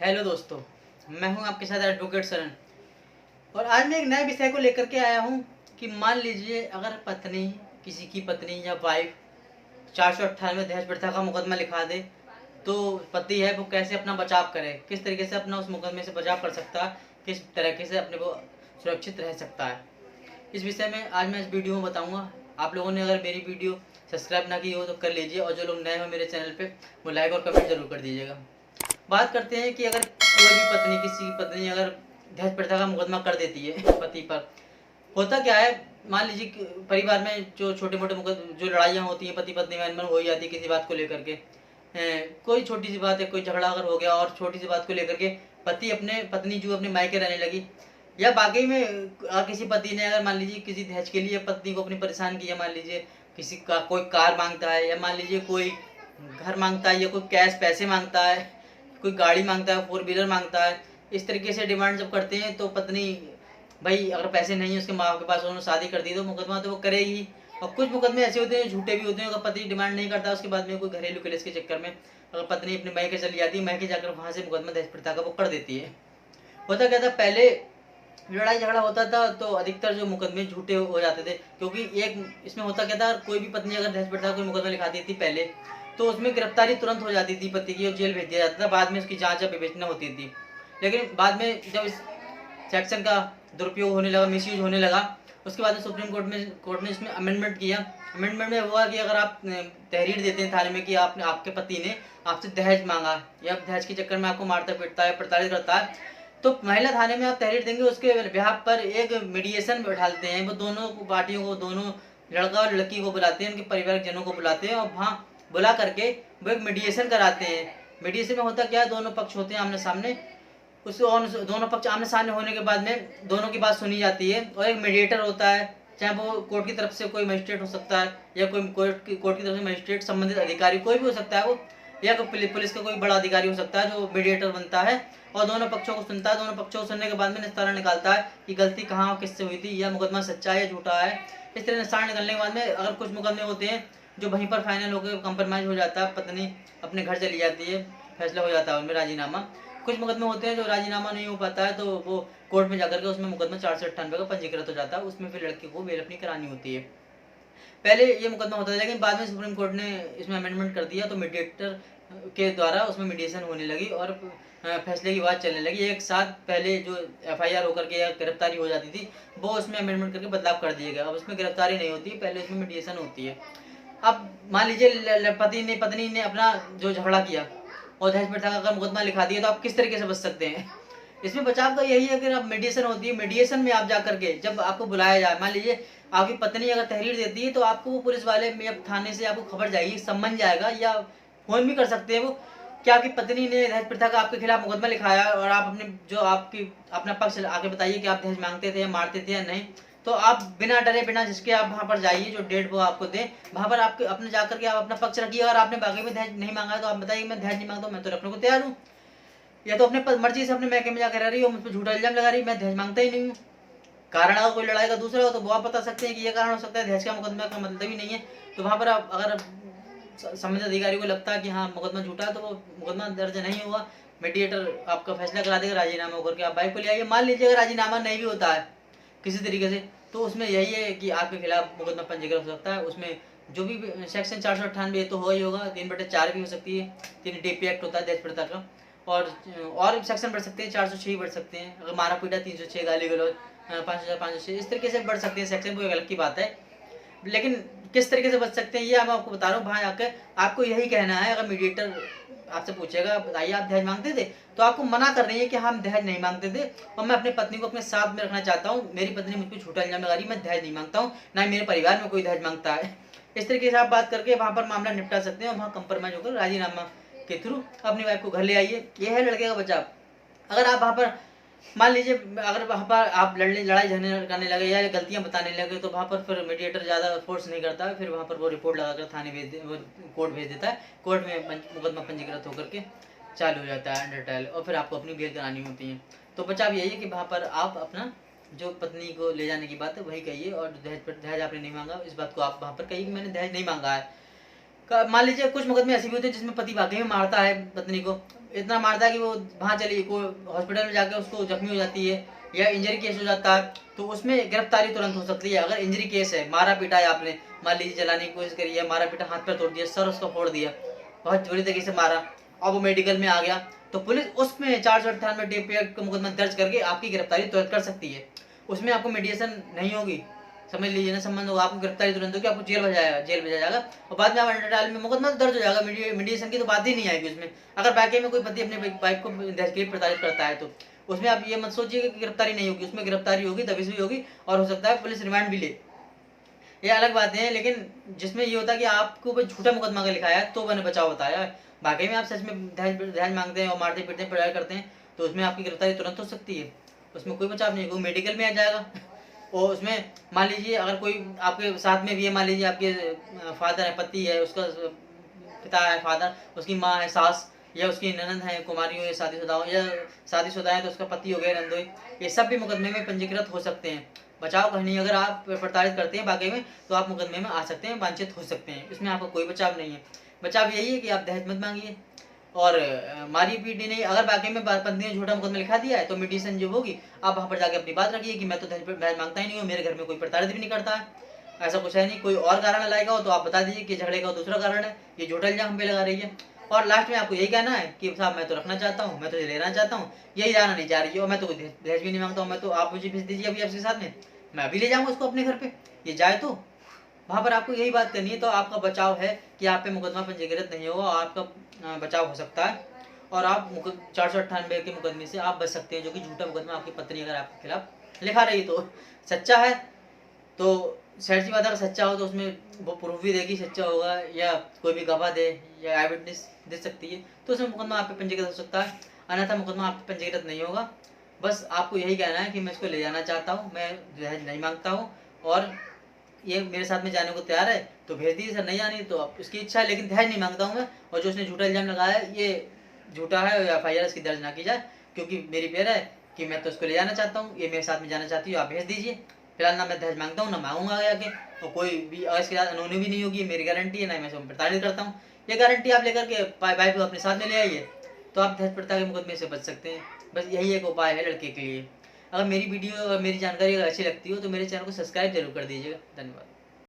Hello दोस्तों, मैं हूं आपके साथ एडवोकेट सरन। और आज मैं एक नए विषय को लेकर के आया हूं कि मान लीजिए अगर पत्नी, किसी की पत्नी या वाइफ 498 दहेज प्रथा का मुकदमा लिखा दे तो पति है वो कैसे अपना बचाव करे, किस तरीके से अपना उस मुकदमे से बचाव कर सकता है, किस तरीके से अपने को सुरक्षित रह सकता है। इस विषय में आज मैं इस वीडियो में बताऊंगा। आप लोगों ने अगर मेरी वीडियो सब्सक्राइब ना की हो तो कर लीजिए, और जो लोग नए हो मेरे चैनल पे वो लाइक और कमेंट जरूर कर दीजिएगा। बात करते हैं कि अगर कोई भी पत्नी, किसी की पत्नी अगर दहेज प्रथा का मुकदमा कर देती है पति पर, होता क्या है, मान लीजिए कि परिवार में जो छोटे मोटे जो लड़ाइयाँ होती हैं पति पत्नी में अनबन हो ही जाती है किसी बात को लेकर के। कोई छोटी सी बात है, कोई झगड़ा अगर हो गया और छोटी सी बात को लेकर के पति अपने पत्नी जो अपने मायके रहने लगी, या बाकी में किसी पति ने अगर मान लीजिए किसी दहेज के लिए पत्नी को अपनी परेशान किया, मान लीजिए किसी का कोई कार मांगता है, या मान लीजिए कोई घर मांगता है, या कोई कैश पैसे मांगता है, कोई गाड़ी मांगता है, 4 व्हीलर मांगता है, इस तरीके से डिमांड जब करते हैं तो पत्नी, भाई अगर पैसे नहीं है उसके माँ बाप के पास, उन्होंने शादी कर दी तो मुकदमा तो वो करेगी। और कुछ मुकदमे ऐसे होते हैं झूठे भी होते हैं, अगर पति डिमांड नहीं करता उसके बाद में कोई घरेलू क्लेश के चक्कर में अगर पत्नी अपने मायके चली जाती है, मायके जाकर वहाँ से मुकदमा दहेज प्रथा का वो कर देती है। होता क्या था, पहले लड़ाई झगड़ा होता था तो अधिकतर जो मुकदमे झूठे हो जाते थे, क्योंकि एक इसमें होता क्या था, कोई भी पत्नी अगर दहेज प्रथा का कोई मुकदमा लिखाती थी पहले तो उसमें गिरफ्तारी तुरंत हो जाती थी पति की और जेल भेज दिया जाता था, बाद में उसकी जांच या विवेचना होती थी। लेकिन बाद में जब इस सेक्शन का दुरुपयोग होने लगा, मिसयूज होने लगा, उसके बाद में सुप्रीम कोर्ट ने इसमें अमेंडमेंट किया। अमेंडमेंट में हुआ कि अगर आप तहरीर देते हैं थाने में कि आपने, आपके पति ने आपसे दहेज मांगा या दहेज के चक्कर में आपको मारता पीटता है, प्रताड़ित करता है, तो महिला थाने में आप तहरीर देंगे, उसके ब्याह पर एक मीडिएशन बैठाते हैं। वो दोनों पार्टियों को, दोनों लड़का और लड़की को बुलाते हैं, उनके पारिवारिक जनों को बुलाते हैं और वहाँ बुला करके वो एक मीडिएशन कराते हैं। मीडिएशन में होता क्या है, दोनों पक्ष होते हैं आमने सामने, उस दोनों पक्ष आमने सामने होने के बाद में दोनों की बात सुनी जाती है और एक मीडिएटर होता है, चाहे वो कोर्ट की तरफ से कोई मजिस्ट्रेट हो सकता है या कोई कोर्ट की तरफ से मजिस्ट्रेट, संबंधित अधिकारी कोई भी हो सकता है वो, या कोई पुलिस का कोई बड़ा अधिकारी हो सकता है जो मीडिएटर बनता है और दोनों पक्षों को सुनता है। दोनों पक्षों को सुनने के बाद में निस्तारण निकालता है कि गलती कहाँ और किससे हुई थी, या मुकदमा सच्चा है या झूठा है। इस तरह निस्तारण निकलने के बाद में अगर कुछ मुकदमे होते हैं जो वहीं पर फाइनल होकर कंप्रोमाइज हो जाता है, पत्नी अपने घर चली जाती है, फैसला हो जाता है उनमें राजीनामा। कुछ मुकदमे होते हैं जो राजीनामा नहीं हो पाता है तो वो कोर्ट में जाकर के उसमें मुकदमा 498 का पंजीकृत हो जाता है, उसमें फिर लड़की को बेल अपनी करानी होती है। पहले ये मुकदमा होता था, लेकिन बाद में सुप्रीम कोर्ट ने इसमें अमेंडमेंट कर दिया तो मीडिएटर के द्वारा उसमें मीडिएशन होने लगी और फैसले की बात चलने लगी। एक साथ पहले जो एफआईआर होकर के या गिरफ्तारी हो जाती थी वो उसमें अमेंडमेंट करके बदलाव कर दिया गया, अब उसमें गिरफ्तारी नहीं होती, पहले उसमें मीडिएशन होती है। अब मान लीजिए पत्नी ने अपना जो झगड़ा किया और दहेज प्रथा का अगर मुकदमा लिखा दिया तो आप किस तरीके से बच सकते हैं। इसमें बचाव का यही है कि अब मीडिएशन होती है, मीडिएशन में आप जाकर के जब आपको बुलाया जाए, मान लीजिए आपकी पत्नी अगर तहरीर देती है तो आपको वो पुलिस वाले में थाने से आपको खबर जाएगी, सम्मन जाएगा, या फोन भी कर सकते हैं वो कि आपकी पत्नी ने दहेज प्रथा का आपके खिलाफ मुकदमा लिखाया और आप अपने जो आपकी अपना पक्ष आगे बताइए कि आप दहेज मांगते थे या मारते थे या नहीं। तो आप बिना डरे बिना झिझके आप वहाँ पर जाइए, जो डेट वो आपको दें वहाँ पर आपके अपने जाकर के आप अपना पक्ष रखिए। अगर आपने बाकी में दहेज नहीं मांगा तो आप बताइए मैं दहेज नहीं मांगता, मैं तो रखने को तैयार हूँ। या तो अपने मर्जी से अपने मैके में जाकर रह रही हो, मुझ पर झूठा इल्जाम लगा रही है, मैं दहेज मांगता ही नहीं हूँ। कारण अगर कोई लड़ाई का दूसरा हो तो वो आप बता सकते हैं कि ये कारण हो सकता है, दहेज का मुकदमा का मतलब ही नहीं है। तो वहाँ पर आप अगर संबंधित अधिकारी को लगता है कि हाँ मुकदमा झूठा है तो वो मुकदमा दर्ज नहीं हुआ, मीडिएटर आपका फैसला करा देगा राजीनामा होकर के आप बाइक को ले आइए। मान लीजिए अगर राजीनामा नहीं भी होता है किसी तरीके से तो उसमें यही है कि आपके खिलाफ मुकदमा पंजीकृत हो सकता है। उसमें जो भी सेक्शन 498 तो होगा ही होगा, 3/4 भी हो सकती है, 3 DP एक्ट होता है दहेज प्रथा का, और सेक्शन बढ़ सकते हैं, 406 बढ़ सकते हैं, अगर मारा पीटा 306, गाली गलौज 5506, इस तरीके से बढ़ सकते हैं सेक्शन, वो एक अलग की बात है। लेकिन किस तरीके से बच सकते हैं ये मैं आपको बता रहा हूँ। वहाँ आकर आपको यही कहना है, अगर मीडिएटर आपसे पूछेगा बताइए आप दहेज मांगते थे, तो आपको मना कर रही है कि हम दहेज नहीं मांगते थे और मैं अपनी पत्नी को अपने साथ में रखना चाहता हूँ, मेरी पत्नी मुझ पर झूठा इल्जाम लगा रही है, मैं दहेज नहीं मांगता हूँ, ना ही मेरे परिवार में कोई दहेज मांगता है। इस तरीके से आप बात करके वहाँ पर मामला निपटा सकते हैं और वहाँ कंप्रोमाइज होकर राजीनामा के थ्रू अपनी वाइफ को घर ले आइए। ये है लड़के का बचाव। अगर आप वहाँ पर मान लीजिए अगर वहाँ पर आप लड़ाई झगड़े करने लगे या गलतियाँ बताने लगे तो वहाँ पर फिर मीडिएटर ज़्यादा फोर्स नहीं करता है, फिर वहाँ पर वो रिपोर्ट लगाकर थाने वो कोर्ट भेज देता है, कोर्ट में मुकदमा पंजीकृत होकर के चालू हो जाता है अंडर ट्रायल, और फिर आपको अपनी बेल करानी होती है। तो बचाव यही है कि वहाँ पर आप अपना जो पत्नी को ले जाने की बात है वही कहिए, और दहेज आपने नहीं मांगा इस बात को आप वहाँ पर कहिए कि मैंने दहेज नहीं मांगा है। मान लीजिए कुछ मुकदमे ऐसे भी होते हैं जिसमें पति वाकई में मारता है पत्नी को, इतना मारता है कि वो वहाँ चली को हॉस्पिटल में जाकर उसको जख्मी हो जाती है या इंजरी केस हो जाता है, तो उसमें गिरफ्तारी तुरंत हो सकती है। अगर इंजरी केस है, मारा पीटा है आपने, मान लीजिए जलाने की कोशिश करी है, मारा पीटा, हाथ पैर तोड़ दिया, सर उसका फोड़ दिया, बहुत बुरी तरीके से मारा, अब वो मेडिकल में आ गया, तो पुलिस उसमें 498 DPA का मुकदमा दर्ज करके आपकी गिरफ्तारी तुरंत कर सकती है। उसमें आपको मीडिएशन नहीं होगी, समझ लीजिए ना, संबंध होगा, आपको गिरफ्तारी तुरंत होगी, आपको जेल भेजा जाएगा और बाद में आप अंडर ट्रायल में मुकदमा तो दर्ज हो जाएगा, मीडिएशन की तो बात ही नहीं आएगी उसमें। अगर वाकई में कोई पति अपने वाइफ को दहेज के लिए प्रताड़ित करता है तो उसमें आप ये मत सोचिए कि गिरफ्तारी नहीं होगी, उसमें गिरफ्तारी होगी, दबिश भी होगी और हो सकता है पुलिस रिमांड भी ले, ये अलग बातें हैं। लेकिन जिसमें ये होता है कि आपको ऊपर झूठा मुकदमा का लिखाया है तो मैंने बचाव बताया, बाकी में आप सच में दहेज मांगते हैं और मारते पीटते प्रयास करते हैं तो उसमें आपकी गिरफ्तारी तुरंत हो सकती है, उसमें कोई बचाव नहीं, कोई मेडिकल में आ जाएगा। और उसमें मान लीजिए अगर कोई आपके साथ में भी है, मान लीजिए आपके फादर है, पति है, उसका पिता है, फादर, उसकी माँ है, सास, या उसकी ननद है, कुमारी हो या शादीशुदा हो, या शादीशुदा है तो उसका पति हो गया, नंदोई, ये सब भी मुकदमे में पंजीकृत हो सकते हैं। बचाव कहीं नहीं, अगर आप प्रताड़ित करते हैं वाकई में तो आप मुकदमे में आ सकते हैं, वांछित हो सकते हैं, इसमें आपका कोई बचाव नहीं है। बचाव यही है कि आप दहेज मत मांगिए और मारी पीटी नहीं। अगर वाकई में पत्नी ने झूठा मुकदमा लिखा दिया है तो मीडिएशन जो होगी, आप वहाँ पर जाके अपनी बात रखिए कि मैं तो दहेज मांगता ही नहीं हूँ, मेरे घर में कोई प्रताड़ित भी नहीं करता है, ऐसा कुछ है नहीं, कोई और कारण लाएगा हो तो आप बता दीजिए कि झगड़े का दूसरा कारण है, ये झूठा इल्जाम हम पे लगा रही है। और लास्ट में आपको यही कहना है कि साहब मैं तो रखना चाहता हूँ, मैं तो लेना चाहता हूँ, यही जाना नहीं जा रही है और मैं तो दहेज भी नहीं मांगता हूँ, मैं तो आप मुझे भेज दीजिए अभी आपके साथ में, मैं अभी ले जाऊँगा उसको अपने घर पे, ये जाए तो वहाँ पर आपको यही बात करनी है। तो आपका बचाव है कि आप पे मुकदमा पंजीकृत नहीं होगा और आपका बचाव हो सकता है और आप 498 के मुकदमे से आप बच सकते हैं, जो कि झूठा मुकदमा आपकी पत्नी अगर आपके खिलाफ लिखा रही तो सच्चा है तो शहर सी बात, अगर सच्चा हो तो उसमें वो प्रूफ भी देगी सच्चा होगा, या कोई भी गवाह दे या आई विटनेस दे सकती है तो उसमें मुकदमा आप पे पंजीकृत हो सकता है, अन्यथा मुकदमा आप पे पंजीकृत नहीं होगा। बस आपको यही कहना है कि मैं इसको ले जाना चाहता हूँ, मैं दहेज नहीं मांगता हूँ और ये मेरे साथ में जाने को तैयार है तो भेज दीजिए सर, नहीं आनी तो आप उसकी इच्छा है, लेकिन दहेज नहीं मांगता हूँ मैं। और जो उसने झूठा इल्जाम लगाया है ये झूठा है, FIR इसकी दर्ज ना की जाए, क्योंकि मेरी पेर है कि मैं तो उसको ले जाना चाहता हूँ, ये मेरे साथ में जाना चाहती हूँ, आप भेज दीजिए। फिलहाल ना मैं दहेज मांगता हूँ ना मांगूंगा आगे आके, और कोई भी अगर इसके साथ अनहोनी भी नहीं होगी, मेरी गारंटी है, ना मैं इसको प्रताड़ित करता हूँ, ये गारंटी आप लेकर के वाइफ को अपने साथ में ले आइए तो आप दहेज प्रथा के मुकदमे से बच सकते हैं। बस यही एक उपाय है लड़के के लिए। अगर मेरी वीडियो, मेरी जानकारी अगर अच्छी लगती हो तो मेरे चैनल को सब्सक्राइब जरूर कर दीजिएगा। धन्यवाद।